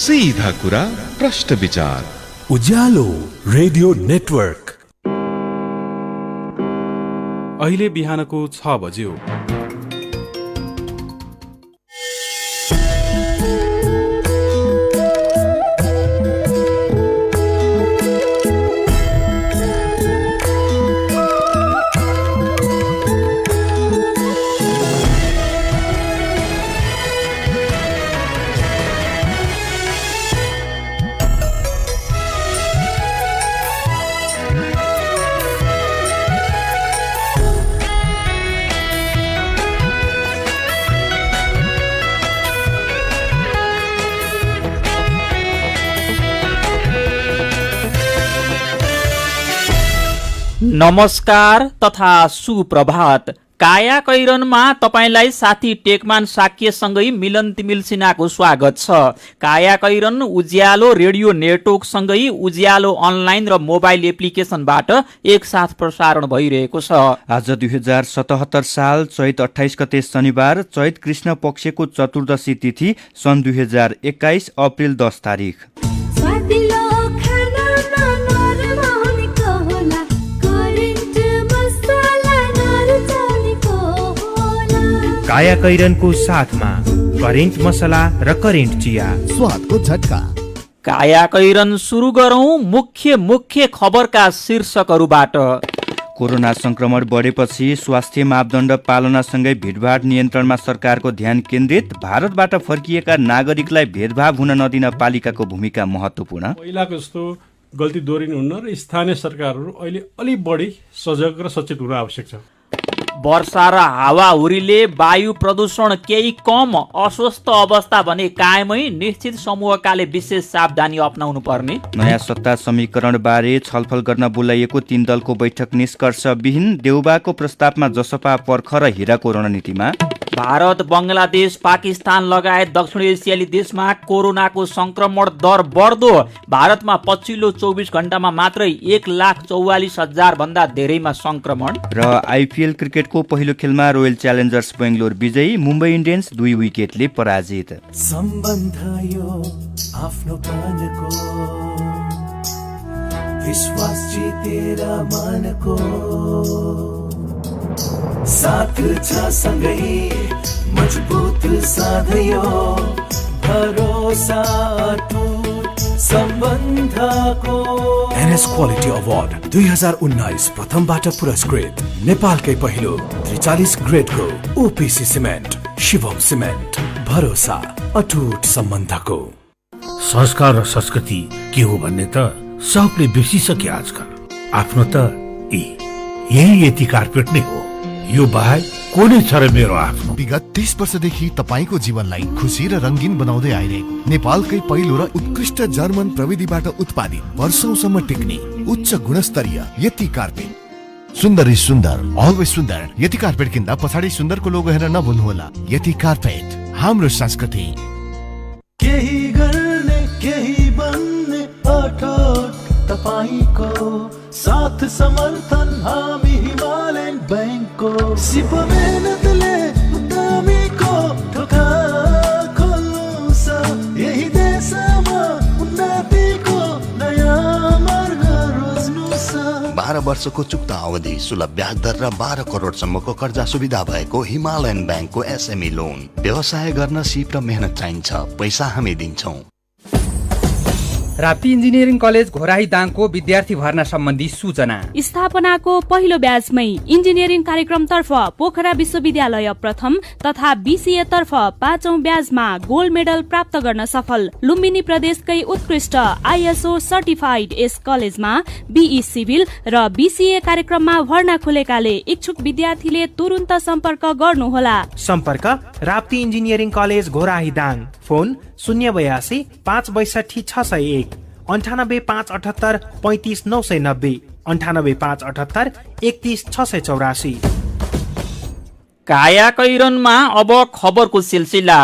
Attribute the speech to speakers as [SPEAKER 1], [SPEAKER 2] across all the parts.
[SPEAKER 1] सीधा कुरा प्रश्न विचार।
[SPEAKER 2] उज्यालो रेडियो नेटवर्क।
[SPEAKER 3] अहिले बिहानको 6 बज्यो।
[SPEAKER 4] नमस्कार तथा सुप्रभात। काया कैरनमा तपाईलाई साथी टेकमान साक्यसँगै मिलन तिमिल सिन्हाको स्वागत छ। काया कैरन उज्यालो रेडियो नेटवर्कसँगै उज्यालो अनलाइन र मोबाइल एप्लिकेसनबाट एकसाथ प्रसारण भइरहेको छ।
[SPEAKER 5] आज 2077 साल चैत 28 गते शनिबार, चैत कृष्ण पक्षको चतुर्दशी तिथि, सन् 2021 अप्रिल 10 तारिक।
[SPEAKER 6] काया कैरनको साथमा करेन्ट मसला र करेन्ट चिया,
[SPEAKER 2] स्वादको झट्का।
[SPEAKER 4] काया कैरन सुरु गरौं मुख्य खबरका शीर्षकहरूबाट।
[SPEAKER 5] कोरोना संक्रमण बढेपछि स्वास्थ्य मापदण्ड पालनासँगै भिडभाड नियन्त्रणमा सरकारको ध्यान केन्द्रित। भारतबाट फर्किएका नागरिकलाई भेदभाव हुन नदिन पालिकाको भूमिका महत्त्वपूर्ण।
[SPEAKER 7] पहिलाको जस्तो गल्ती दोहोरिनुहुन्न र स्थानीय सरकारहरू अहिले अलि बढी सजग र सचेत हुन आवश्यक छ।
[SPEAKER 4] वर्षा र हावाहुरीले वायु प्रदूषण केही कम, अस्वस्थ अवस्था भने कायमै, निश्चित समूहकाले विशेष सावधानी अपनाउनु पर्ने।
[SPEAKER 5] नयाँ सत्ता समीकरण बारे छलफल गर्न बोलाइएको 3 दलको बैठक निष्कर्षविहीन। देउबाको प्रस्तावमा जसपा पर्ख र हिराको रणनीतिमा।
[SPEAKER 4] भारत, बङ्गलादेश, पाकिस्तान लगायत दक्षिण एसियाली देशमा कोरोनाको संक्रमण दर बढ्दो। भारतमा पछिल्लो 24 घण्टामा मात्रै 1,44,000 भन्दा धेरैमा संक्रमण।
[SPEAKER 5] र आइपिएल क्रिकेटको पहिलो खेलमा रोयल च्यालेन्जर्स बेङ्गलोर विजयी, मुम्बई इन्डियन्स 2 विकेटले पराजित।
[SPEAKER 2] सम्बन्ध यो आफ्नो पानको विश्वास जितेर मानको साथ छ सँगै मजबुत साधयो भरोसा अटुट सम्बन्धको। एनएस क्वालिटी अवार्ड 2019 प्रथमबाट पुरस्कृत नेपालकै पहिलो 43 ग्रेडको ओपिसी सिमेन्ट, शिवम सिमेन्ट, भरोसा अटुट सम्बन्धको।
[SPEAKER 8] संस्कार र संस्कृति के हो भन्ने त सबले बिर्सिसके आजकल। आफ्नो त यही यति कार्पेट नै हो, यो बाहेक कुनै छ र मेरो आफ्नो।
[SPEAKER 9] विगत 30 वर्षदेखि तपाईको जीवनलाई खुशी र रंगीन बनाउँदै आइरहेको नेपालकै पहिलो र उत्कृष्ट जर्मन प्रविधिबाट उत्पादित, वर्षौंसम्म टिक्ने उच्च गुणस्तरीय यति कार्पेट। सुन्दर इज सुन्दर, अलवेज सुन्दर। यति कार्पेट किन्दा पछाडि सुन्दरको लोगो हेरेर नभुल्नुहोला। यति कार्पेट हाम्रो संस्कृति।
[SPEAKER 2] केही गर्ने केही बन्ने अठोट तपाईको साथ समर्थन हामी हिमालयन बैंकको। सिप मेहनतले उद्यमीको ढोका खोल्नु छ, यही देशमा उन्नतिको नयाँ मार्ग रोज्नु छ।
[SPEAKER 10] 12 वर्षको चुक्ता अवधि, सुलभ ब्याज दर र 12 करोडसम्मको कर्जा सुविधा भएको हिमालयन बैंकको एसएमई लोन। व्यवसाय गर्न सिप र मेहनत चाहिन्छ, पैसा हामी दिन्छौँ।
[SPEAKER 11] राप्ती इन्जिनियरिङ कलेज घोराही दाङको विद्यार्थी भर्ना सम्बन्धी सूचना।
[SPEAKER 12] स्थापनाको पहिलो ब्याजमै इन्जिनियरिङ कार्यक्रमतर्फ पोखरा विश्वविद्यालय प्रथम तथा बीसीए तर्फ 5औं ब्याजमा गोल्ड मेडल प्राप्त गर्न सफल। लुम्बिनी प्रदेशकै उत्कृष्ट आईएसओ सर्टिफाइड यस कलेजमा बीई सिभिल र बीसीए कार्यक्रममा भर्ना खुलेकाले इच्छुक विद्यार्थीले तुरुन्त सम्पर्क गर्नुहोला।
[SPEAKER 6] सम्पर्क Rapti engineering college Ghorahi Dang, phone 082 562 601, 98 578 35 990, 98 578 31 684।
[SPEAKER 4] काया कैरनमा अब खबरको सिलसिला।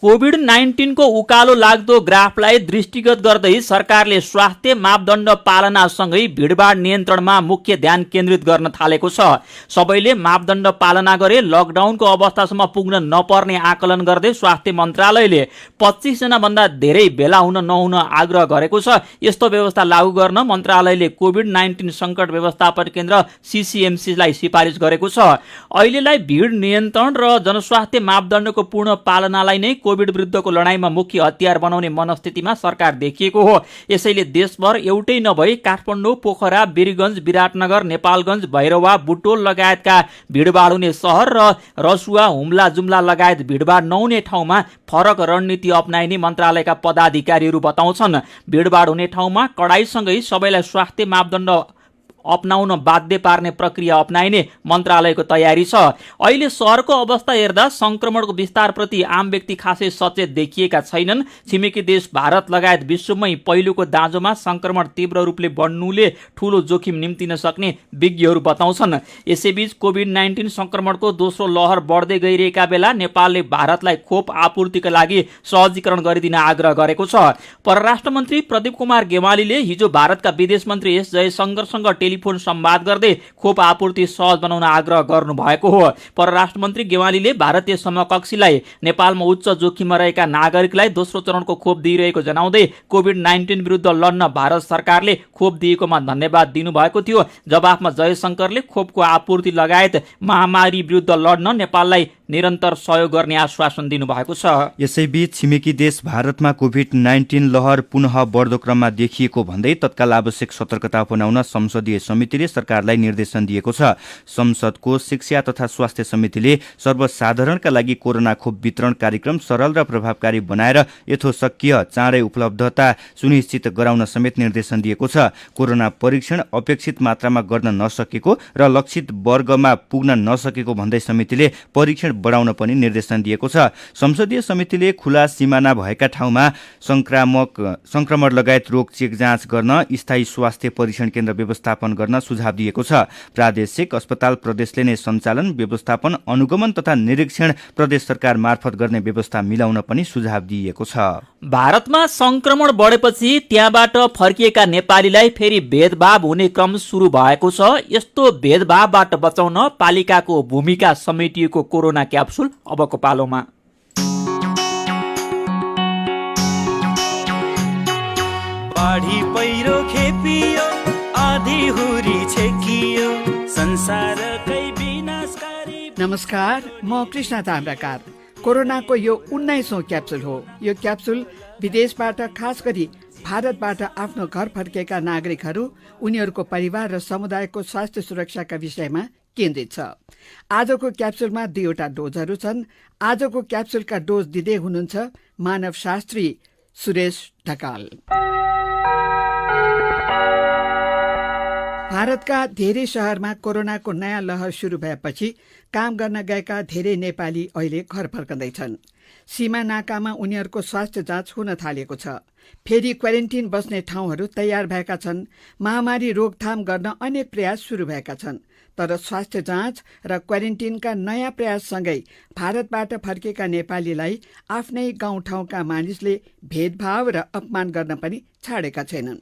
[SPEAKER 4] कोभिड-19 को उकालो लाग्दो ग्राफलाई दृष्टिगत गर्दै सरकारले स्वास्थ्य मापदण्ड पालनासँगै भिडभाड नियन्त्रणमा मुख्य ध्यान केन्द्रित गर्न थालेको छ। सबैले मापदण्ड पालना गरे लकडाउनको अवस्थासम्म पुग्न नपर्ने आकलन गर्दै स्वास्थ्य मन्त्रालयले 25 जना भन्दा धेरै भेला हुन नहुन आग्रह गरेको छ। यस्तो व्यवस्था लागू गर्न मन्त्रालयले कोभिड-19 संकट व्यवस्थापन केन्द्र CCMC लाई सिफारिस गरेको छ। अहिलेलाई भिड नियन्त्रण र जनस्वास्थ्य मापदण्डको पूर्ण पालनालाई नै कोभिड विरुद्धको लडाईँमा मुख्य हतियार बनाउने मनस्थितिमा सरकार देखिएको हो। यसैले देशभर एउटै नभई काठमाडौँ, पोखरा, वीरगञ्ज, विराटनगर, नेपालगञ्ज, भैरवा, बुटोल लगायतका भिडभाड हुने सहर र रसुवा, हुम्ला, जुम्ला लगायत भिडभाड नहुने ठाउँमा फरक रणनीति अपनाइने मन्त्रालयका पदाधिकारीहरू बताउँछन्। भिडभाड हुने ठाउँमा कडाइसँगै सबैलाई स्वास्थ्य मापदण्ड अपनाउन बाध्य पार्ने प्रक्रिया अपनाइने मन्त्रालयको तयारी छ। अहिले सहरको अवस्था हेर्दा संक्रमणको विस्तारप्रति आम व्यक्ति खासै सचेत देखिएका छैनन्। छिमेकी देश भारत लगायत विश्वमै पहिलोको दाँजोमा संक्रमण तीव्र रूपले बढ्नुले ठूलो जोखिम निम्तिन सक्ने विज्ञहरू बताउँछन्। यसैबीच कोभिड-19 संक्रमणको दोस्रो लहर बढ्दै गइरहेका बेला नेपालले भारतलाई खोप आपूर्तिका लागि सहजीकरण गरिदिन आग्रह गरेको छ। परराष्ट्र मन्त्री प्रदीप कुमार गेवालीले हिजो भारतका विदेश मन्त्री एस जयशंकरसँग टेलिफोन संवाद गर्दै खोप आपूर्ति सहज बनाउन आग्रह गर्नु भएको हो। परराष्ट्र मन्त्री गेवालीले भारतीय समकक्षीलाई नेपालमा उच्च जोखिममा रहेका नागरिकलाई दोस्रो चरणको खोप दिइरहेको जनाउँदै कोभिड-19 विरुद्ध लड्न भारत सरकारले खोप दिएकोमा धन्यवाद दिनुभएको थियो। जवाफमा जयशंकरले खोपको आपूर्ति लगायत महामारी विरुद्ध लड्न नेपाललाई निरन्तर सहयोग गर्ने आश्वासन दिनुभएको छ।
[SPEAKER 5] यसैबीच छिमेकी देश भारतमा कोभिड-19 लहर पुनः बढ्दो क्रममा देखिएको भन्दै तत्काल आवश्यक सतर्कता अपनाउन संसदीय समितिले सरकारलाई निर्देशन दिएको छ। संसदको शिक्षा तथा स्वास्थ्य समितिले सर्वसाधारणका लागि कोरोना खोप वितरण कार्यक्रम सरल र प्रभावकारी बनाएर यथोशक्य चाँडै उपलब्धता सुनिश्चित गराउन समेत निर्देशन दिएको छ। कोरोना परीक्षण अपेक्षित मात्रामा गर्न नसकेको र लक्षित वर्गमा पुग्न नसकेको भन्दै समितिले परीक्षण बढाउन पनि निर्देशन दिएको छ। संसदीय समितिले खुला सिमाना भएका ठाउँमा संक्रमण लगायत रोग चेक जाँच गर्न स्थायी स्वास्थ्य परीक्षण केन्द्र व्यवस्थापन गर्न सुझाव दिएको छ। प्रादेशिक अस्पताल प्रदेशले नै सञ्चालन, व्यवस्थापन, अनुगमन तथा निरीक्षण प्रदेश सरकार मार्फत गर्ने व्यवस्था मिलाउन पनि सुझाव दिएको छ।
[SPEAKER 4] भारतमा संक्रमण बढेपछि त्यहाँबाट फर्किएका नेपालीलाई फेरि भेदभाव हुने क्रम सुरु भएको छ। यस्तो भेदभावबाट बचाउन पालिकाको भूमिका समेटिएको कोरोना क्याप्सुल अबको पालोमा।
[SPEAKER 13] बाढी पहिरो खेपियो, आधी हुरी छेकियो, संसारकै विनाशकारी।
[SPEAKER 14] नमस्कार, म कृष्ण ताम्राकार। कोरोनाको यो 19औं क्याप्सुल हो। यो क्याप्सुल विदेशबाट खास गरी भारतबाट आफ्नो घर फर्केका नागरिकहरू, उनीहरूको परिवार र समुदायको स्वास्थ्य सुरक्षाका विषयमा केन्द्रित छ। आजको क्याप्सुलमा 2वटा डोजहरू छन्। आजको क्याप्सुलका डोज दिँदै हुनुहुन्छ मानव शास्त्री सुरेश ढकाल। भारतका धेरै शहरमा कोरोनाको नयाँ लहर सुरु भएपछि काम गर्न गएका धेरै नेपाली अहिले घर फर्कँदैछन्। सीमा नाकामा उनीहरूको स्वास्थ्य जाँच हुन थालेको छ। फेरि क्वारेन्टिन बस्ने ठाउँहरू तयार भएका छन्। महामारी रोकथाम गर्न अनेक प्रयास सुरु भएका छन्। तर स्वास्थ्य जाँच र क्वारेन्टिनका नयाँ प्रयाससँगै भारतबाट फर्केका नेपालीलाई आफ्नै गाउँठाउँका मानिसले भेदभाव र अपमान गर्न पनि छाडेका छैनन्।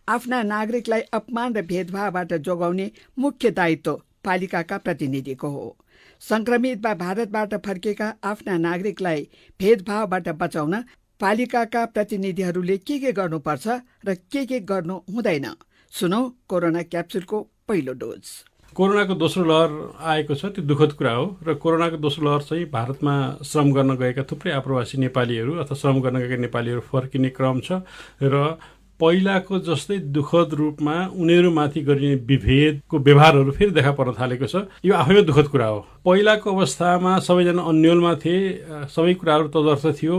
[SPEAKER 14] आफ्ना नागरिकलाई अपमान र भेदभावबाट जोगाउने मुख्य दायित्व पालिकाका प्रतिनिधिको हो। संक्रमित वा भारतबाट फर्केका आफ्ना नागरिकलाई भेदभावबाट बचाउन पालिकाका प्रतिनिधिहरूले के गर्नुपर्छ र के गर्नु हुँदैन। सुनौ कोरोना क्याप्सुलको पहिलो डोज।
[SPEAKER 7] कोरोनाको दोस्रो लहर आएको छ, त्यो दुःखद कुरा हो। र कोरोनाको दोस्रो लहर चाहिँ भारतमा श्रम गर्न गएका थुप्रै आप्रवासी नेपालीहरू अथवा श्रम गर्न गएका नेपालीहरू फर्किने क्रम छ र पहिलाको जस्तै दुःखद रूपमा उनीहरूमाथि गरिने विभेदको व्यवहारहरू फेरि देखा पर्न थालेको छ। यो आफैमा दुःखद कुरा हो। पहिलाको अवस्थामा सबैजना अन्योलमा थिए, सबै कुराहरू तदर्थ थियो,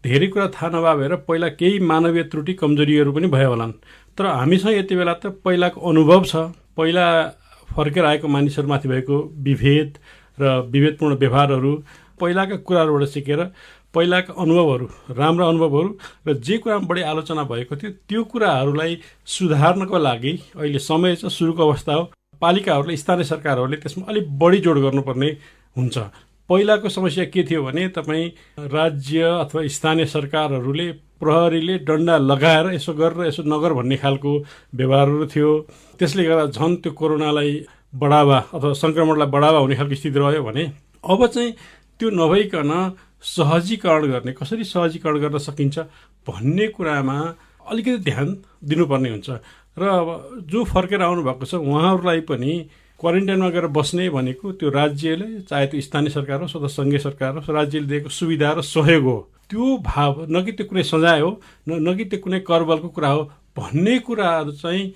[SPEAKER 7] धेरै कुरा थाहा नभएर पहिला केही मानवीय त्रुटि कमजोरीहरू पनि भयो होलान्। तर हामीसँग यति बेला त पहिलाको अनुभव छ। पहिला फर्केर आएको मानिसहरूमाथि भएको विभेद र विभेदपूर्ण व्यवहारहरू, पहिलाका कुराहरूबाट सिकेर पहिलाका अनुभवहरू, राम्रा अनुभवहरू र जे कुरामा बढी आलोचना भएको थियो त्यो कुराहरूलाई सुधार्नको लागि अहिले समय छ, सुरुको अवस्था हो। पालिकाहरूले, स्थानीय सरकारहरूले त्यसमा अलिक बढी जोड गर्नुपर्ने हुन्छ। पहिलाको समस्या के थियो भने तपाईँ राज्य अथवा स्थानीय सरकारहरूले प्रहरीले डन्डा लगाएर यसो गरेर यसो नगर भन्ने खालको व्यवहारहरू थियो। त्यसले गर्दा झन् त्यो कोरोनालाई बढावा अथवा सङ्क्रमणलाई बढावा हुने खालको स्थिति रह्यो भने अब चाहिँ त्यो नभइकन सहजीकरण गर्ने, कसरी सहजीकरण गर्न सकिन्छ भन्ने कुरामा अलिकति ध्यान दिनुपर्ने हुन्छ। र जो फर्केर आउनुभएको छ उहाँहरूलाई पनि क्वारेन्टाइनमा गएर बस्ने भनेको त्यो राज्यले, चाहे त्यो स्थानीय सरकार होस् अथवा सङ्घीय सरकार होस्, राज्यले दिएको सुविधा र सहयोग हो। त्यो भाव न कि त्यो कुनै सजाय हो, न कि त्यो कुनै करबलको कुरा हो भन्ने कुराहरू चाहिँ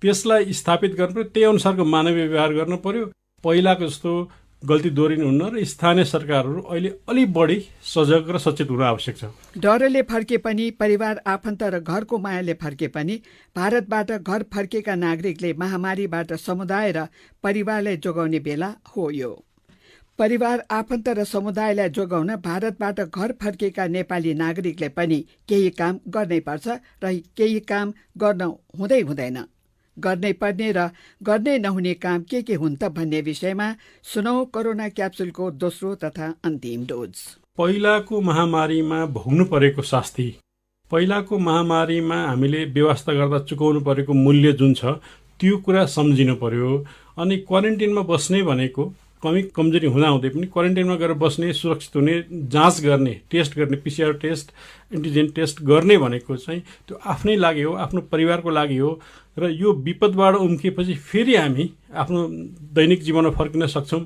[SPEAKER 7] त्यसलाई स्थापित गर्नु पर्यो। त्यही अनुसारको मानवीय व्यवहार गर्नु पर्यो। पहिलाको जस्तो गल्ती दोहोरिनुहुन्न र स्थानीय सरकारहरू अहिले अलि बढी सजग र सचेत हुन आवश्यक छ।
[SPEAKER 14] डरले फर्के पनि, परिवार आफन्त र घरको मायाले फर्के पनि भारतबाट घर फर्केका नागरिकले महामारीबाट समुदाय र परिवारलाई जोगाउने बेला हो यो। परिवार आफन्त र समुदायलाई जोगाउन भारतबाट घर फर्केका नेपाली नागरिकले पनि केही काम गर्नै पर्छ र केही काम गर्न हुँदैन। गर्नै पर्ने र गर्नै नहुने काम के हुन् त भन्ने विषयमा सुनौ कोरोना क्याप्सुलको दोस्रो तथा अन्तिम डोज।
[SPEAKER 7] पहिलाको महामारीमा भोग्नु परेको शास्ति, पहिलाको महामारीमा हामीले व्यवस्था गर्दा चुकाउनु परेको मूल्य जुन छ त्यो कुरा सम्झिनु पर्यो। अनि क्वारेन्टाइनमा बस्ने भनेको कमी कमजोरी हुँदाहुँदै पनि क्वारेन्टाइनमा गएर बस्ने, सुरक्षित हुने, जाँच गर्ने, टेस्ट गर्ने, PCR टेस्ट, एन्टिजेन टेस्ट गर्ने भनेको चाहिँ त्यो आफ्नै लागि हो, आफ्नो परिवारको लागि हो। र यो विपदबाट उम्किएपछि फेरि हामी आफ्नो दैनिक जीवनमा फर्किन सक्छौँ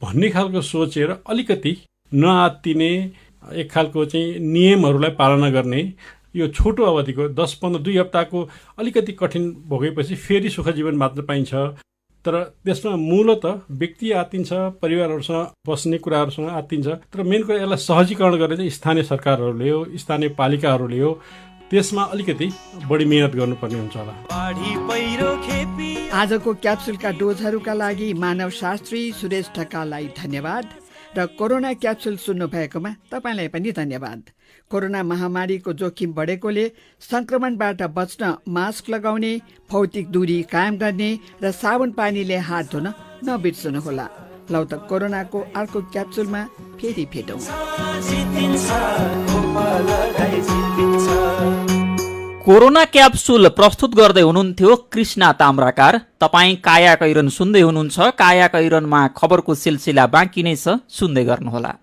[SPEAKER 7] भन्ने खालको सोचेर अलिकति नआत्तिने, एक खालको चाहिँ नियमहरूलाई पालना गर्ने, यो छोटो अवधिको 10-15 2 हप्ताको अलिकति कठिन भोगेपछि फेरि सुख जीवन बाँच्न पाइन्छ। तर त्यसमा मूलतः व्यक्ति आत्तिन्छ, परिवारहरूसँग बस्ने कुराहरूसँग आत्तिन्छ। तर मेन कुरा यसलाई सहजीकरण गर्ने चाहिँ स्थानीय सरकारहरूले हो, स्थानीय पालिकाहरूले हो। त्यसमा अलिकति बढी मेहनत गर्नुपर्ने हुन्छ होला।
[SPEAKER 14] आजको क्याप्सुलका डोजहरूका लागि मानव शास्त्री सुरेश ढकाललाई धन्यवाद र कोरोना क्याप्सुल सुन्नु भएकोमा तपाईँलाई पनि धन्यवाद। कोरोना महामारीको जोखिम बढेकोले संक्रमणबाट बच्न मास्क लगाउने, भौतिक दूरी कायम गर्ने र साबुन पानीले हात धुन नबिर्सनुहोला। लौ त कोरोनाको अर्को क्याप्सुलमा फेरि भेटौँ।
[SPEAKER 4] कोरोना क्याप्सुल प्रस्तुत गर्दै हुनुहुन्थ्यो कृष्णा ताम्राकार। तपाईँ काया कैरन सुन्दै हुनुहुन्छ। काया कैरनमा खबरको सिलसिला बाँकी नै छ, सुन्दै गर्नुहोला।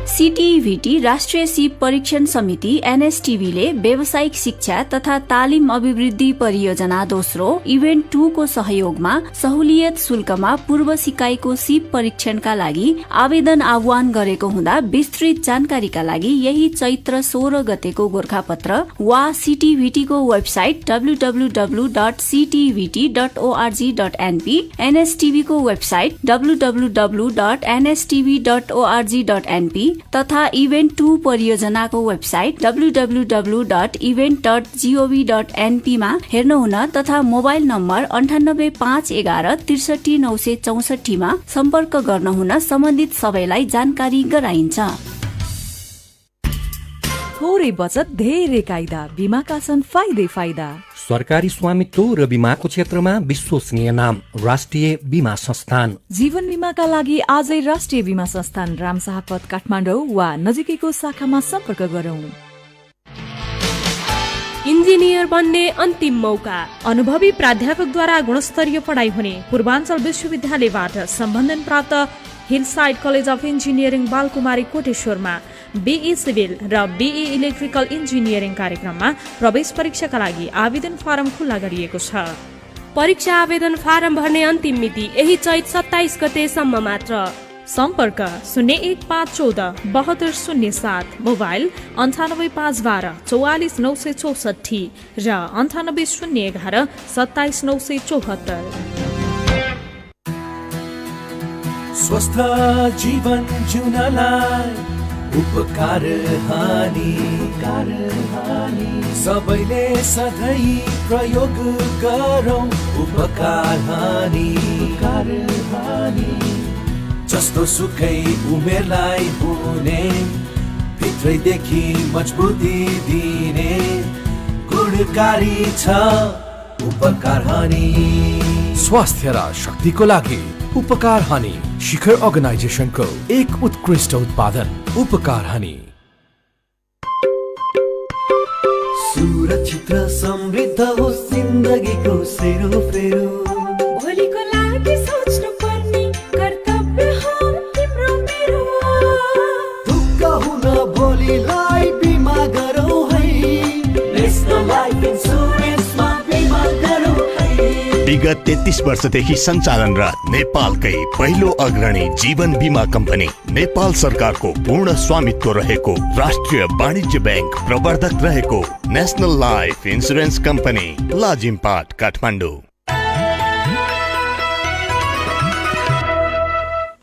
[SPEAKER 15] सीटीईभीटी राष्ट्रिय सिप परीक्षण समिति एनएसटीबी ले व्यावसायिक शिक्षा तथा तालिम अभिवृद्धि परियोजना दोस्रो इभेन्ट 2 को सहयोगमा सहुलियत शुल्कमा पूर्व सिकाइको सिप परीक्षणका लागि आवेदन आह्वान गरेको हुँदा विस्तृत जानकारीका लागि यही चैत्र 16 गतेको गोरखापत्र वा सीटीईभीटी को वेबसाइट www.ctvt.org.np, एनएसटीबी को वेबसाइट www.nstb.org.np तथा इभेन्ट 2 परियोजनाको वेबसाइट www.event.gov.np मा हेर्नुहुन तथा मोबाइल नम्बर 9851133964 मा सम्पर्क गर्नुहुन सम्बन्धित सबैलाई जानकारी गराइन्छ।
[SPEAKER 16] थोरै बचत धेरै कायदा, बीमाका छन् फाइदा।
[SPEAKER 17] सरकारी स्वामित्व र बीमाको क्षेत्रमा विश्वसनीय नाम राष्ट्रिय बीमा संस्थान।
[SPEAKER 16] जीवन बीमाका लागि आजै राष्ट्रिय बीमा संस्थान रामशाहपथ काठमाडौँ वा नजिकैको शाखामा सम्पर्क गरौं।
[SPEAKER 12] इन्जिनियर बन्ने अन्तिम मौका। अनुभवी प्राध्यापकद्वारा गुणस्तरीय पढाइ हुने पूर्वाञ्चल विश्वविद्यालयबाट सम्बन्धन प्राप्त hillside college of engineering Balkumari कोटेश्वरमा बीई सिभिल र बीई इलेक्ट्रिकल इन्जिनियरिङ कार्यक्रममा प्रवेश परीक्षाका लागि आवेदन फारम खुल्ला गरिएको छ। परीक्षा आवेदन फारम भर्ने अन्तिम मिति यही चैत 27 गतेसम्म मात्र। सम्पर्क 01514 7207, मोबाइल 98512 44964 र 98011 27974।
[SPEAKER 2] स्वस्थ जीवन जिउनलाई उपकार हानि सबैले सधैँ प्रयोग गरौँ उपकार हानि जस्तो सुकै उमेरलाई हुने भित्रैदेखि मजबुती दिने गुणकारी छ उपकार हानि।
[SPEAKER 18] स्वास्थ्य र शक्तिको लागि उपकार हनी शिखर अर्गनाइजेसनको एक उत्कृष्ट उत्पादन उपकार हनी।
[SPEAKER 2] सुरक्षित र समृद्ध होस् जिन्दगीको सेरोफेरो,
[SPEAKER 19] भोलिको लागि सोच्नु पर्ने कर्तव्य हो तिम्रो मेरो।
[SPEAKER 2] दुःख हुन भोलिलाई बिमा गरौँ है, नेसनल लाइफ इन्सुरेन्समा बिमा गरौँ है।
[SPEAKER 10] विगत 33 वर्षदेखि सञ्चालनरत नेपालकै पहिलो अग्रणी जीवन बीमा कम्पनी, नेपाल सरकारको पूर्ण स्वामित्व रहेको राष्ट्रिय वाणिज्य बैंक प्रवर्धक रहेको national life insurance company, Lazimpat, Kathmandu.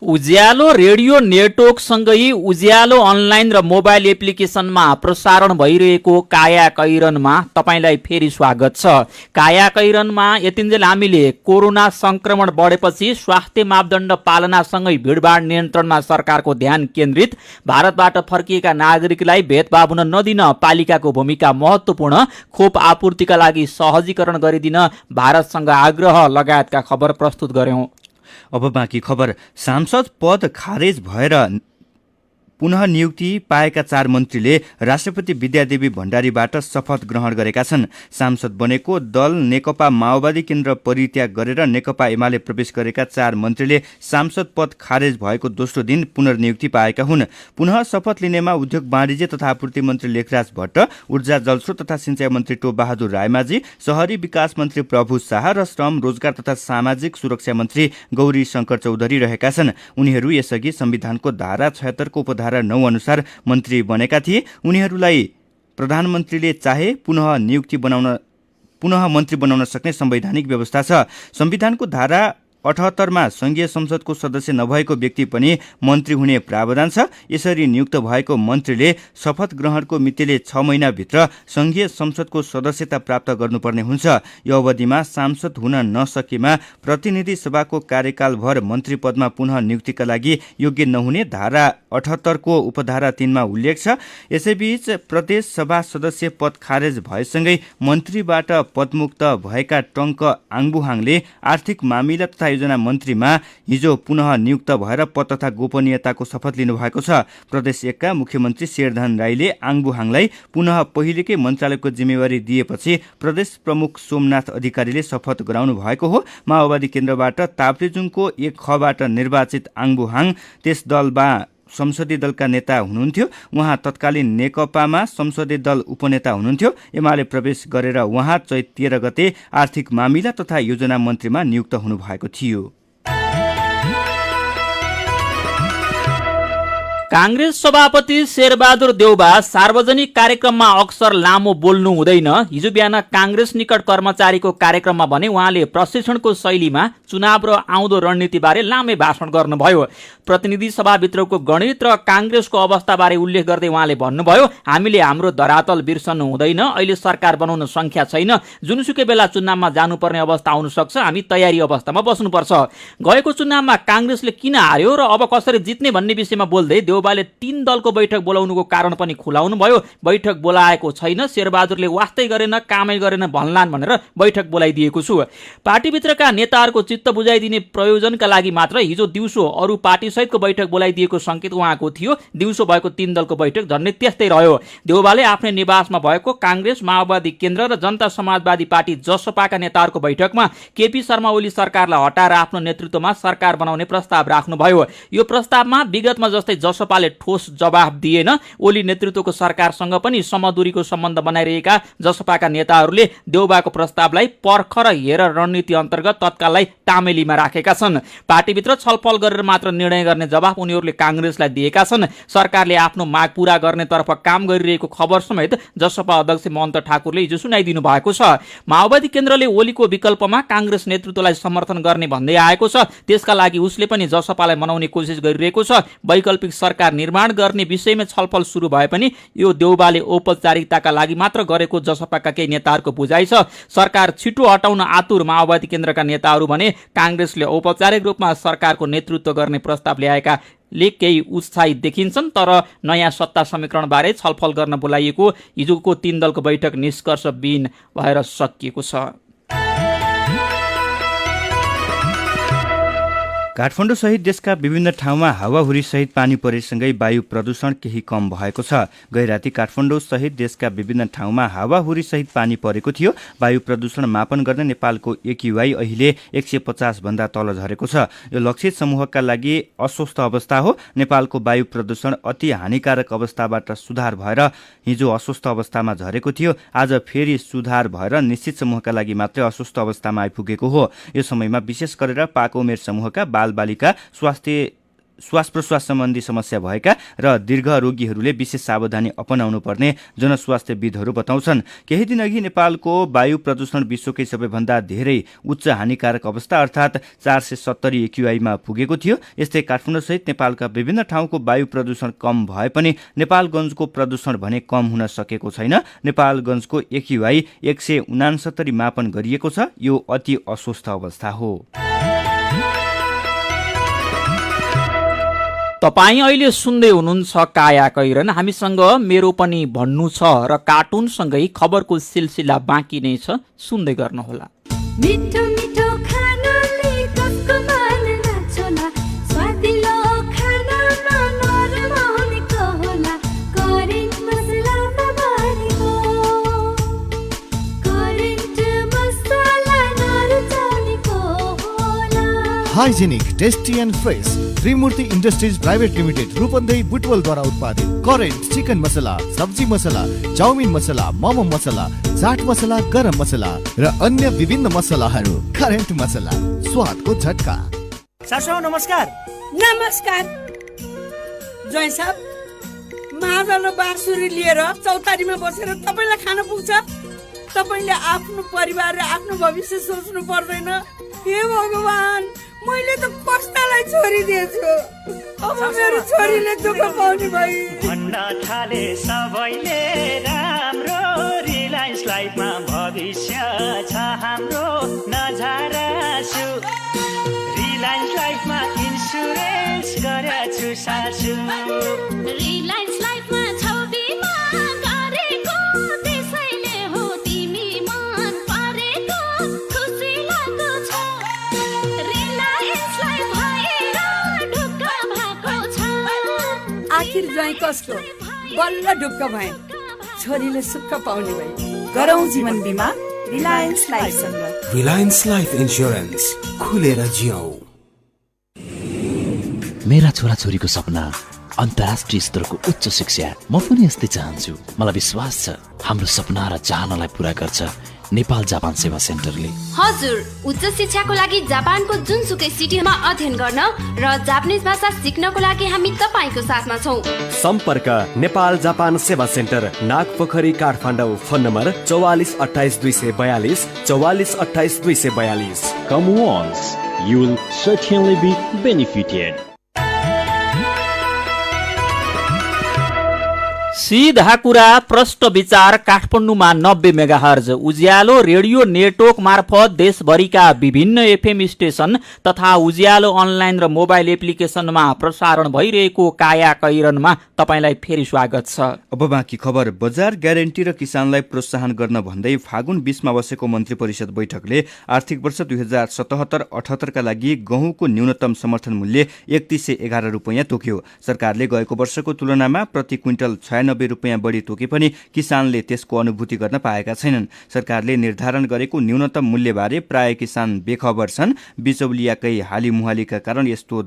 [SPEAKER 4] Ujyaalo radio network सँगै उज्यालो अनलाइन र मोबाइल एप्लिकेसनमा प्रसारण भइरहेको काया कैरनमा तपाईलाई फेरि स्वागत छ। काया कैरनमा यतिन्जेल हामीले कोरोना संक्रमण बढेपछि स्वास्थ्य मापदण्ड पालनासँगै भिडभाड नियन्त्रणमा सरकारको ध्यान केन्द्रित, भारतबाट फर्किएका नागरिकलाई भेदभाव हुन नदिन पालिकाको भूमिका महत्त्वपूर्ण, खोप आपूर्तिका लागि सहजीकरण गरिदिन भारतसँग आग्रह लगायतका खबर प्रस्तुत गर्यौं।
[SPEAKER 5] अब बाँकी खबर। सांसद पद खारेज भएर पुनः नियुक्ति पाएका 4 मन्त्रीले राष्ट्रपति विद्यादेवी भण्डारीबाट शपथ ग्रहण गरेका छन्। सांसद बनेको दल नेकपा माओवादी केन्द्र परित्याग गरेर नेकपा एमाले प्रवेश गरेका 4 मन्त्रीले सांसद पद खारेज भएको दोस्रो दिन पुनर्नियुक्ति पाएका हुन्। पुनः शपथ लिनेमा उद्योग वाणिज्य तथा आपूर्ति मन्त्री लेखराज भट्ट, ऊर्जा जलस्रोत तथा सिंचाई मन्त्री टोपबहादुर रायमाझी, शहरी विकास मन्त्री प्रभु शाह र श्रम रोजगार तथा सामाजिक सुरक्षा मन्त्री गौरी शंकर चौधरी रहेका छन्। उनीहरू यसअघि संविधानको धारा 76 को उपधारा 9 अनुसार मन्त्री बनेका थिए। उनीहरूलाई प्रधानमन्त्रीले चाहे पुनः मन्त्री बनाउन सक्ने संवैधानिक व्यवस्था छ। संविधानको धारा 78 मा संघीय संसदको सदस्य नभएको व्यक्ति पनि मन्त्री हुने प्रावधान छ। यसरी नियुक्त भएको मन्त्रीले शपथ ग्रहणको मितिले 6 महिनाभित्र संघीय संसदको सदस्यता प्राप्त गर्नुपर्ने हुन्छ। यो अवधिमा सांसद हुन नसकेमा प्रतिनिधि सभाको कार्यकालभर मन्त्री पदमा पुनः नियुक्तिका लागि योग्य नहुने धारा 78 को उपधारा 3 मा उल्लेख छ। यसैबीच प्रदेश सभा सदस्य पद खारेज भएसँगै मन्त्रीबाट पदमुक्त भएका टङ्क आङबुहाङले आर्थिक मामिला तथा योजना मन्त्रीमा हिजो पुनः नियुक्त भएर पद तथा गोपनीयताको शपथ लिनुभएको छ। प्रदेश 1 का मुख्यमन्त्री शेरधन राईले आङबुहाङलाई पुनः पहिलेकै मन्त्रालयको जिम्मेवारी दिएपछि प्रदेश प्रमुख सोमनाथ अधिकारीले शपथ गराउनु भएको हो। माओवादी केन्द्रबाट ताप्लेजुङको 1 खबाट निर्वाचित आङबुहाङ त्यस दलमा संसदीय दलका नेता हुनुहुन्थ्यो। उहाँ तत्कालीन नेकपामा संसदीय दल उपनेता हुनुहुन्थ्यो। एमाले प्रवेश गरेर उहाँ चैत 13 गते आर्थिक मामिला तथा योजना मन्त्रीमा नियुक्त हुनुभएको थियो।
[SPEAKER 4] कांग्रेस सभापति शेरबहादुर देउबा सार्वजनिक कार्यक्रममा अक्सर लामो बोल्नु हुँदैन। हिजो बिहान कांग्रेस निकट कर्मचारीको कार्यक्रममा भने उहाँले प्रशिक्षणको शैलीमा चुनाव र आउँदो रणनीतिबारे लामै भाषण गर्नुभयो। प्रतिनिधि सभाभित्रको गणित र कांग्रेसको अवस्थाबारे उल्लेख गर्दै उहाँले भन्नुभयो, हामीले हाम्रो धरातल बिर्सनु हुँदैन। अहिले सरकार बनाउन संख्या छैन। जुनसुकै बेला चुनावमा जानुपर्ने अवस्था आउन सक्छ। हामी तयारी अवस्थामा बस्नुपर्छ। गएको चुनावमा कांग्रेसले किन हार्यो र अब कसरी जित्ने भन्ने विषयमा बोल्दै देउबाले 3 दलको बैठक बोलाउनुको कारण पनि खुलाउनु भयो। बैठक बोलाएको छैन, शेरबहादुरले वास्तै गरेन, कामै गरेन भन्लान् भनेर बैठक बोलाइदिएको छु। पार्टीभित्रका नेताहरूको चित्त बुझाइदिने प्रयोजनका लागि मात्र हिजो दिउँसो अरू पार्टी सहितको बैठक बोलाइदिएको संकेत उहाँको थियो। दिउँसो भएको 3 दलको बैठक झन्डै त्यस्तै रह्यो। देउबाले आफ्नै निवासमा भएको कांग्रेस, माओवादी केन्द्र र जनता समाजवादी पार्टी जसपाका नेताहरूको बैठकमा केपी शर्मा ओली सरकारलाई हटाएर आफ्नो नेतृत्वमा सरकार बनाउने प्रस्ताव राख्नुभयो। यो प्रस्तावमा विगतमा जस्तै जसपाले ठोस जवाफ दिएन। ओली नेतृत्वको सरकारसँग पनि समदूरीको सम्बन्ध बनाइरहेका जसपाका नेताहरूले देउबाको प्रस्तावलाई पर्ख र हेर रणनीति अन्तर्गत तत्काललाई टामेलीमा राखेका छन्। पार्टीभित्र छलफल गरेर मात्र निर्णय गर्ने जवाफ उनीहरूले कांग्रेसलाई दिएका छन्। सरकारले आफ्नो माग पूरा गर्नेतर्फ काम गरिरहेको खबर समेत जसपा अध्यक्ष महन्त ठाकुरले हिजो सुनाइदिनु भएको छ। माओवादी केन्द्रले ओलीको विकल्पमा कांग्रेस नेतृत्वलाई समर्थन गर्ने भन्दै आएको छ। त्यसका लागि उसले पनि जसपालाई मनाउने कोसिस गरिरहेको छ। वैकल्पिक सरकार निर्माण गर्ने विषयमा छलफल सुरु भए पनि यो देउबाले औपचारिकताका लागि मात्र गरेको जसपाका केही नेताहरूको बुझाइ छ। सरकार छिटो हटाउन आतुर माओवादी केन्द्रका नेताहरू भने कांग्रेसले औपचारिक रूपमा सरकारको नेतृत्व गर्ने प्रस्ताव ल्याएकाले केही उत्साहित देखिन्छन्। तर नयाँ सत्ता समीकरणबारे छलफल गर्न बोलाइएको हिजोको 3 दलको बैठक निष्कर्षविहीन भएर सकिएको छ।
[SPEAKER 5] काठमाडौँ सहित देशका विभिन्न ठाउँमा हावाहुरी सहित पानी परेसँगै वायु प्रदूषण केही कम भएको छ। गैराती काठमाडौँ सहित देशका विभिन्न ठाउँमा हावाहुरी सहित पानी परेको थियो। वायु प्रदूषण मापन गर्न नेपालको AQI अहिले 150 भन्दा तल झरेको छ। यो लक्षित समूहका लागि अस्वस्थ अवस्था हो। नेपालको वायु प्रदूषण अति हानिकारक अवस्थाबाट सुधार भएर हिजो अस्वस्थ अवस्थामा झरेको थियो। आज फेरि सुधार भएर निश्चित समूहका लागि मात्रै अस्वस्थ अवस्थामा आइपुगेको हो। यो समयमा विशेष गरेर पाको उमेर समूहका बालबालिका, श्वास प्रश्वास सम्बन्धी समस्या भएका र दीर्घ रोगीहरूले विशेष सावधानी अपनाउनु पर्ने जनस्वास्थ्यविदहरू बताउँछन्। केही दिन अघि नेपालको वायु प्रदूषण विश्वकै सबैभन्दा धेरै उच्च हानिकारक अवस्था अर्थात् 470 AQI मा पुगेको थियो। यस्तै काठमाडौँ सहित नेपालका विभिन्न ठाउँको वायु प्रदूषण कम भए पनि नेपालगञ्जको प्रदूषण भने कम हुन सकेको छैन। नेपालगञ्जको AQI 169 मापन गरिएको छ। यो अति अस्वस्थ अवस्था हो।
[SPEAKER 4] तपाईँ अहिले सुन्दै हुनुहुन्छ काया कैरन। हामीसँग मेरो पनि भन्नु छ र कार्टुनसँगै खबरको सिलसिला बाँकी नै छ, सुन्दै गर्नुहोला।
[SPEAKER 19] मिठो मिठो खानाले कसको मन नाच्ला, स्वादिलो खानामा नरमाउनेको होला, करेन्ट मसलामा भरेको, करेन्ट मसला नरुचाउनेको होला।
[SPEAKER 9] Hygienic, tasty and fresh Trimurti industries private limited Rupandehi बुटवलद्वारा उत्पादित करेन्ट चिकन मसला, सब्जी मसला, चाउमिन मसला, मोमो मसला, चाट मसला, गरम मसला र अन्य विभिन्न मसलाहरू। करेन्ट मसला, स्वादको झट्का।
[SPEAKER 20] सासू नमस्कार।
[SPEAKER 21] नमस्कार जय साहब। महाजन बाँसुरी लिएर चौतारीमा बसेर तपाईँलाई खान पुग्छ? तपाईँले आफ्नो परिवार र आफ्नो भविष्य सोच्नु पर्दैन? हे भगवान, मैले त कष्टलाई छोरी दिएछु, अब मेरो छोरीले दुःख पाउने भई।
[SPEAKER 13] भन्न थाले सबैले राम्रो, रिलायन्स लाइफमा भविष्य छ हाम्रो, नझाराछु। रिलायन्स लाइफमा इन्सुरेन्स गरेछु सासु।
[SPEAKER 19] रिलायन्स लाइफमा छौ बिमा गरेको, त्यसैले हो तिमी मन परेको, खुसी लाग्दो छ। रिलायन्स लाइफ भएर ढुक्क भएको छ।
[SPEAKER 21] आखिर जय कस्तो बल्ल ढुक्क भए, छोरीले सुख पाउने भए। गरौँ जीवन बिमा रिलायन्स लाइफसँग।
[SPEAKER 18] रिलायन्स लाइफ इन्स्योरेन्स, खुलेर जियौ।
[SPEAKER 22] मेरा छोराछोरीको सपना अन्तर्राष्ट्रिय स्तरको उच्च शिक्षा, म पनि यस्तै चाहन्छु। मलाई विश्वास छ हाम्रो सपना र चाहनालाई पूरा गर्छ नेपाल जापान सेवा सेन्टरले।
[SPEAKER 23] हजुर, उच्च शिक्षाको लागि जापानको जुनसुकै सिटीमा अध्ययन गर्न र जापानिज भाषा सिक्नको लागि हामी तपाईँको साथमा छौँ।
[SPEAKER 24] सम्पर्क नेपाल जापान सेवा center, Nagpokhari, Kathmandu. Phone number 44 28 242 44 28 242।
[SPEAKER 25] Come once, you will certainly be benefited.
[SPEAKER 4] सीधा कुरा प्रष्ट विचार काठमाडौँमा 90 मेगाहर्ज उज्यालो रेडियो नेटवर्क मार्फत देशभरिका विभिन्न FM स्टेशन तथा उज्यालो अनलाइन र मोबाइल एप्लिकेसनमा प्रसारण भइरहेको काया कैरनमा तपाईलाई फेरि स्वागत छ।
[SPEAKER 5] अब बाँकी खबर। बजार ग्यारेन्टी र किसानलाई प्रोत्साहन गर्न भन्दै फागुन 20 मा बसेको मन्त्री परिषद बैठकले आर्थिक वर्ष 2077-78 का लागि गहुँको न्यूनतम समर्थन मूल्य 3111 रुपैयाँ तोक्यो। सरकारले गएको वर्षको तुलनामा प्रति क्विन्टल 96 रुपैयाँ बढी तोके पनि किसानले त्यसको अनुभूति गर्न पाएका छैनन्। सरकारले निर्धारण गरेको न्यूनतम मूल्यबारे प्राय किसान बेखबर छन्। बिचौलियाकै हालीमुहालीका कारण यस्तो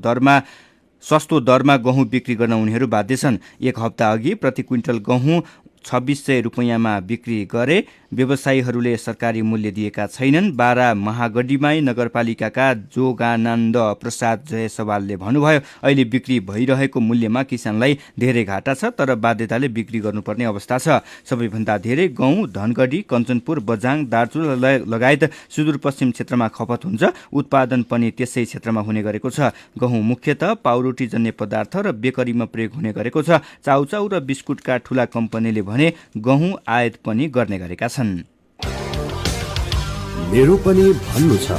[SPEAKER 5] सस्तो दरमा गहुँ बिक्री गर्न उनीहरू बाध्य छन्। एक हप्ता अघि प्रति क्विन्टल गहुँ 2600 रुपैयाँमा बिक्री गरे। व्यवसायीहरूले सरकारी मूल्य दिएका छैनन्। बारा महागढीमाई नगरपालिकाका जोगानन्द प्रसाद जयसवालले भन्नुभयो, अहिले बिक्री भइरहेको मूल्यमा किसानलाई धेरै घाटा छ, तर बाध्यताले बिक्री गर्नुपर्ने अवस्था छ। सबैभन्दा धेरै गहुँ धनगढी, कञ्चनपुर, बझाङ, दार्चुला लगायत सुदूरपश्चिम क्षेत्रमा खपत हुन्छ। उत्पादन पनि त्यसै क्षेत्रमा हुने गरेको छ। गहुँ मुख्यतः पाउरोटी जन्य पदार्थ र बेकरीमा प्रयोग हुने गरेको छ। चाउचाउ र बिस्कुटका ठूला कम्पनीले भने गहुँ आयात पनि गर्ने गरेका छन्।
[SPEAKER 26] मेरो पनि भन्नु छ।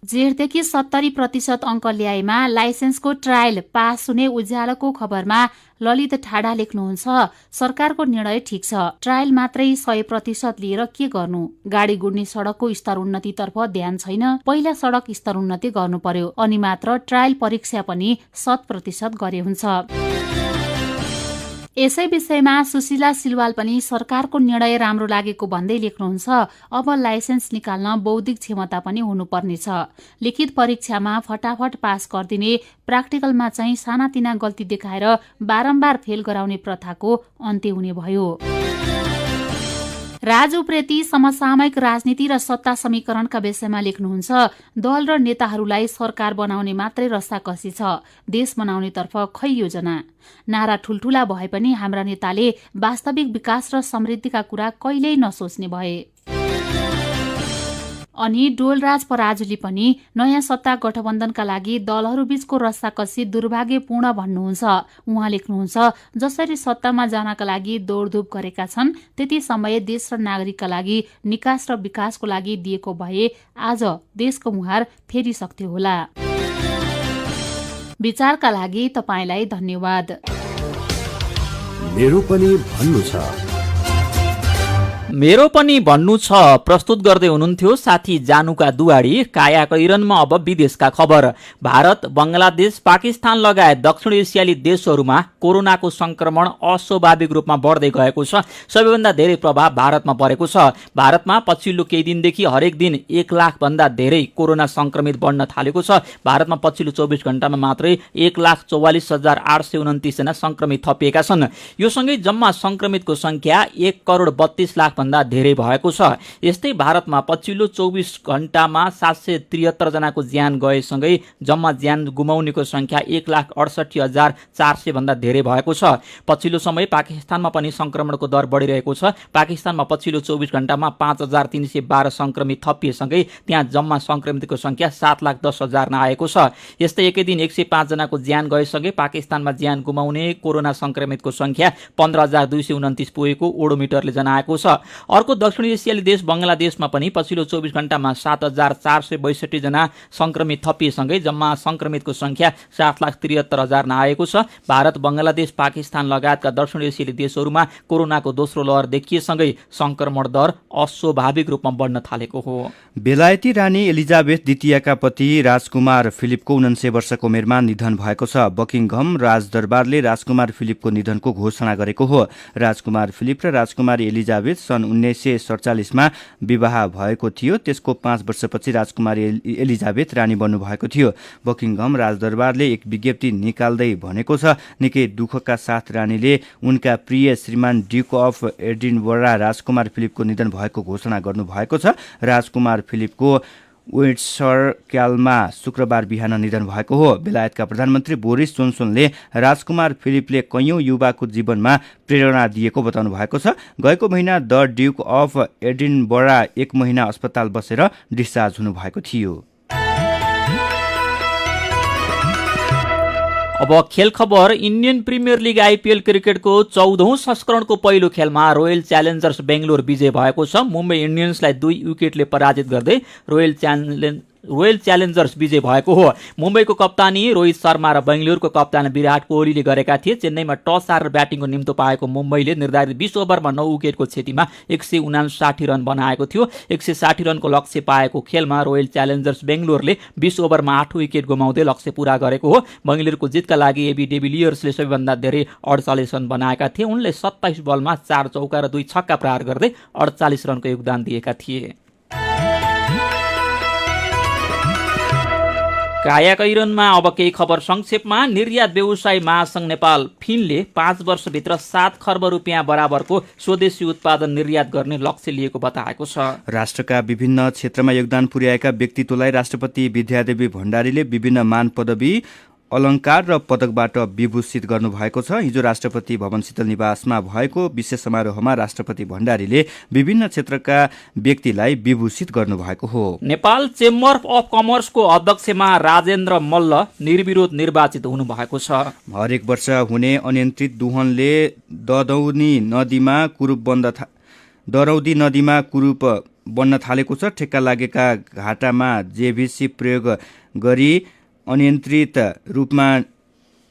[SPEAKER 27] जेठदेखि 70% अङ्क ल्याएमा लाइसेन्सको ट्रायल पास हुने उज्यालोको खबरमा
[SPEAKER 1] ललित ठाडा लेख्नुहुन्छ, सरकारको निर्णय ठिक छ, ट्रायल मात्रै 100% लिएर के गर्नु? गाडी गुड्ने सडकको स्तर उन्नतितर्फ ध्यान छैन, पहिला सडक स्तर उन्नति गर्नु पर्यो, अनि मात्र ट्रायल परीक्षा पनि 100% गरे हुन्छ। यसै विषयमा सुशीला सिलवाल पनि सरकारको निर्णय राम्रो लागेको भन्दै लेख्नुहुन्छ, अब लाइसेन्स निकाल्न बौद्धिक क्षमता पनि हुनुपर्नेछ। लिखित परीक्षामा फटाफट पास गरिदिने, प्र्याक्टिकलमा चाहिँ सानातिना गल्ती देखाएर बारम्बार फेल गराउने प्रथाको अन्त्य हुने भयो। राजु प्रेती समसामयिक राजनीति र सत्ता समीकरणका विषयमा लेख्नुहुन्छ, दल र नेताहरूलाई सरकार बनाउने मात्रै रस्साकसी छ, देश बनाउनेतर्फ खै योजना? नारा ठुल्ठुला भए पनि हाम्रा नेताले वास्तविक विकास र समृद्धिका कुरा कहिल्यै नसोच्ने भए। अनि डोलराज पराजुली पनि नयाँ सत्ता गठबन्धनका लागि दलहरूबीचको रस्साकसी दुर्भाग्यपूर्ण भन्नुहुन्छ। उहाँ लेख्नुहुन्छ, जसरी सत्तामा जानका लागि दौडधुप गरेका छन्, त्यति समय देश र नागरिकका लागि निकास र विकासको लागि दिएको भए आज देशको मुहार फेरिसक्थ्यो होला। विचारका लागि तपाईलाई धन्यवाद।
[SPEAKER 26] मेरो पनि भन्नु छ।
[SPEAKER 4] मेरो पनि भन्नु छ प्रस्तुत गर्दै हुनुहुन्थ्यो साथी जानुका दुवाडी। काया कैरनमा अब विदेशका खबर। भारत, बंगलादेश, पाकिस्तान लगायत दक्षिण एसियाली देशहरूमा कोरोनाको संक्रमण अस्वाभाविक रूपमा बढ्दै गएको छ। सबैभन्दा धेरै प्रभाव भारतमा परेको छ। भारतमा पछिल्लो केही दिनदेखि हरेक दिन 1 लाख भन्दा धेरै कोरोना संक्रमित बढ्न थालेको छ। भारतमा पछिल्लो 24 घण्टामा मात्रै 1,44,829 जना संक्रमित थपिएका छन्। यो सँगै जम्मा संक्रमितको संख्या 1,32,00,000 भन्दा धेरै भएको छ। यस्तै भारतमा पछिल्लो 24 घण्टामा 773 जनाको ज्यान गएसँगै जम्मा ज्यान गुमाउनेको संख्या 1,68,400 भन्दा धेरै भएको छ। पछिल्लो समय पाकिस्तानमा पनि संक्रमणको दर बढिरहेको छ। पाकिस्तानमा पछिल्लो 24 घण्टामा 5,312 संक्रमित थपिएसँगै त्यहाँ जम्मा संक्रमितको संख्या 7,10,000 आएको छ। यस्तै एकै दिन 105 जनाको ज्यान गएसँगै पाकिस्तानमा ज्यान गुमाउने कोरोना संक्रमितको संख्या 15,229 पुगेको ओडोमिटरले जनाएको छ। अर्को दक्षिण एसियाली देश बंगलादेशमा पनि पछिल्लो 24 घण्टामा 7,462 जना संक्रमित थपिएसँगै जम्मा संक्रमितको संख्या 7,73,000 आएको छ। भारत, बंगलादेश, पाकिस्तान लगायतका दक्षिण एसियाली देशहरूमा कोरोनाको दोस्रो लहर देखिएसँगै संक्रमण दर अस्वाभाविक रूपमा बढ्न थालेको हो।
[SPEAKER 5] बेलायती रानी एलिजाबेथ द्वितीयका पति राजकुमार फिलिपको 49 वर्षको उमेरमा निधन भएको छ। बकिङहम राजदरबारले राजकुमार फिलिपको निधनको घोषणा गरेको हो। राजकुमार फिलिप र राजकुमारी एलिजाबेथ सन् 1947 मा विवाह भएको थियो। त्यसको 5 वर्षपछि राजकुमारी एलिजाबेथ रानी बन्नु भएको थियो। बकिङहम राजदरबारले एक विज्ञप्ति निकाल्दै भनेको छ, निकै दुःखका साथ रानीले उनका प्रिय श्रीमान ड्युक अफ एडिनबरा राजकुमार फिलिपको निधन भएको घोषणा गर्नुभएको छ। राजकुमार फिलिपको विन्डसर क्यालमा शुक्रबार बिहान निधन भएको हो। बेलायतका प्रधानमन्त्री बोरिस जोन्सनले राजकुमार फिलिपले कैयौं युवाको जीवनमा प्रेरणा दिएको बताउनु भएको छ। गएको महिना द ड्युक अफ एडिनबरा 1 महिना अस्पताल बसेर डिस्चार्ज हुनुभएको थियो।
[SPEAKER 4] अब खेल खबर। इन्डियन प्रिमियर लिग आइपिएल क्रिकेटको 14औं संस्करणको पहिलो खेलमा रोयल च्यालेन्जर्स बेंगलोर विजय भएको छ। मुम्बई इन्डियन्सलाई 2 विकेटले पराजित गर्दै रोयल च्यालेन्जर्स विजय भएको हो। मुम्बईको कप्तानी रोहित शर्मा र बेंगलोरको कप्तान विराट कोहलीले गरेका थिए। चेन्नईमा टस हारेर ब्याटिङको निम्तो पाएको मुम्बईले निर्धारित 20 ओभरमा 9 विकेटको क्षतिमा 159 रन बनाएको थियो। 160 रनको लक्ष्य पाएको खेलमा रोयल च्यालेन्जर्स बेंगलोरले 20 ओभरमा 8 विकेट गुमाउँदै लक्ष्य पूरा गरेको हो। बेंगलोरको जितका लागि एबी डेभिलियर्सले सबैभन्दा धेरै 48 रन बनाएका थिए। उनले 27 बलमा 4 चौका र 2 छक्का प्रहार गर्दै 48 रनको योगदान दिएका थिए। काया कैरनमा अब केही खबर संक्षेपमा। निर्यात व्यवसाय महासंघ नेपाल फिनले 5 वर्षभित्र 7 खर्ब रुपियाँ बराबरको स्वदेशी उत्पादन निर्यात गर्ने लक्ष्य लिएको बताएको छ।
[SPEAKER 5] राष्ट्रका विभिन्न क्षेत्रमा योगदान पुर्याएका व्यक्तित्वलाई राष्ट्रपति विद्यादेवी भण्डारीले विभिन्न मान पदवी अलङ्कार र पदकबाट विभूषित गर्नुभएको छ। हिजो राष्ट्रपति भवन शीतल निवासमा भएको विशेष समारोहमा राष्ट्रपति भण्डारीले विभिन्न क्षेत्रका व्यक्तिलाई विभूषित गर्नुभएको हो। नेपाल चेम्बर अफ कमर्सको अध्यक्षमा राजेन्द्र मल्ल निर्विरोध निर्वाचित हुनुभएको छ। हरेक वर्ष हुने अनियन्त्रित दुहनले दरौदी नदीमा कुरूप बन्न थालेको छ। ठेक्का लागेका घाटामा जेभिसी प्रयोग गरी अनियन्त्रित रूपमा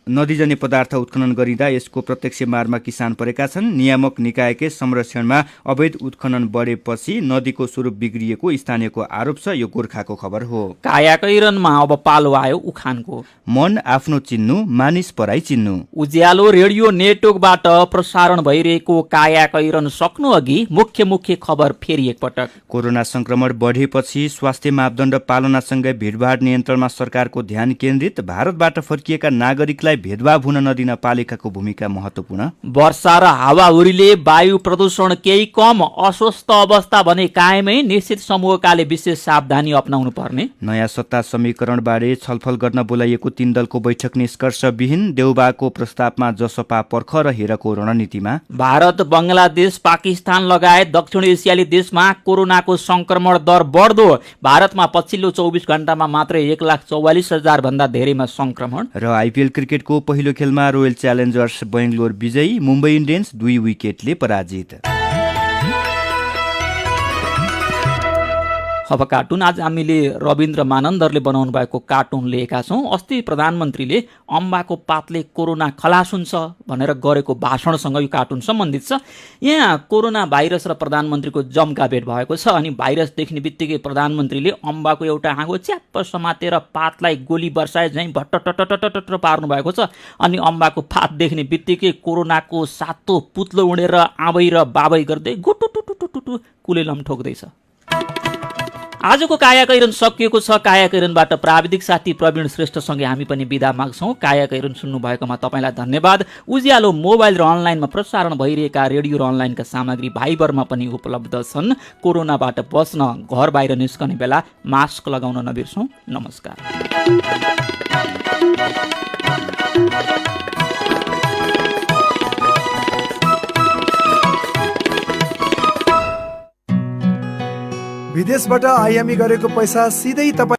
[SPEAKER 5] नदीजन्य पदार्थ उत्खनन गरिँदा यसको प्रत्यक्ष मारमा किसान परेका छन्। नियामक निकायकै संरक्षणमा अवैध उत्खनन बढेपछि नदीको स्वरूप बिग्रिएको स्थानीयको आरोप छ। यो गोर्खाको खबर हो।
[SPEAKER 4] कायाकैरनमा अब पालो आयो उखानको।
[SPEAKER 5] मन आफ्नो चिन्नु, मानिस पराई चिन्नु।
[SPEAKER 4] उज्यालो रेडियो नेटवर्कबाट प्रसारण भइरहेको कायाकैरन सक्नु अघि मुख्य खबर फेरि एकपटक।
[SPEAKER 5] कोरोना संक्रमण बढेपछि स्वास्थ्य मापदण्ड पालनासँगै भिडभाड नियन्त्रणमा सरकारको ध्यान केन्द्रित। भारतबाट फर्किएका नागरिकलाई भेदभाव हुन नदिन पालिकाको भूमिका महत्त्वपूर्ण।
[SPEAKER 4] वर्षा र हावाहुरीले वायु प्रदूषण केही कम, अस्वस्थ अवस्था भने कायमै, निश्चित समूहकाले विशेष सावधानी अपनाउनु पर्ने।
[SPEAKER 5] नयाँ सत्ता समीकरणबारे छलफल गर्न बोलाइएको 3 दलको बैठक निष्कर्षविहीन। देउबाको प्रस्तावमा जसपा पर्ख र हेरको रणनीतिमा।
[SPEAKER 4] भारत, बंगलादेश, पाकिस्तान लगायत दक्षिण एसियाली देशमा कोरोनाको संक्रमण दर बढ्दो। भारतमा पछिल्लो 24 घण्टामा मात्रै 1,44,000 भन्दा धेरैमा संक्रमण।
[SPEAKER 5] र आइपिएल क्रिकेटको पहिलो खेलमा रोयल च्यालेन्जर्स बेंगलोर विजयी, मुम्बई इन्डियन्स 2 विकेटले पराजित।
[SPEAKER 4] अब कार्टुन। आज हामीले रविन्द्र मानन्दरले बनाउनु भएको कार्टुन लिएका छौँ। अस्ति प्रधानमन्त्रीले अम्बाको पातले कोरोना खलास हुन्छ भनेर गरेको भाषणसँग यो कार्टुन सम्बन्धित छ। यहाँ कोरोना भाइरस र प्रधानमन्त्रीको जम्का भेट भएको छ अनि भाइरस देख्ने बित्तिकै प्रधानमन्त्रीले अम्बाको एउटा आगो च्याप्प समातेर पातलाई गोली बर्साए झैँ भट्ट पार्नु भएको छ। अनि अम्बाको पात देख्ने बित्तिकै कोरोनाको सातो पुत्लो उडेर आबै र बाबै गर्दै गुटुटुटुटुटु कुलेलम ठोक्दैछ। आजको कायाकैरन सकिएको छ। कायाकैरनबाट प्राविधिक साथी प्रवीण श्रेष्ठसँगै हामी पनि बिदा माग्छौँ। कायाकैरन सुन्नु भएकोमा तपाईँलाई धन्यवाद। उज्यालो मोबाइल र अनलाइनमा प्रसारण भइरहेका रेडियो र अनलाइनका सामग्री भाइबरमा पनि उपलब्ध छन्। कोरोनाबाट बच्न घर बाहिर निस्कने बेला मास्क लगाउन नबिर्सौँ। नमस्कार।
[SPEAKER 3] विदेशबाट आयामी गरेको पैसा सिधै तपाईँ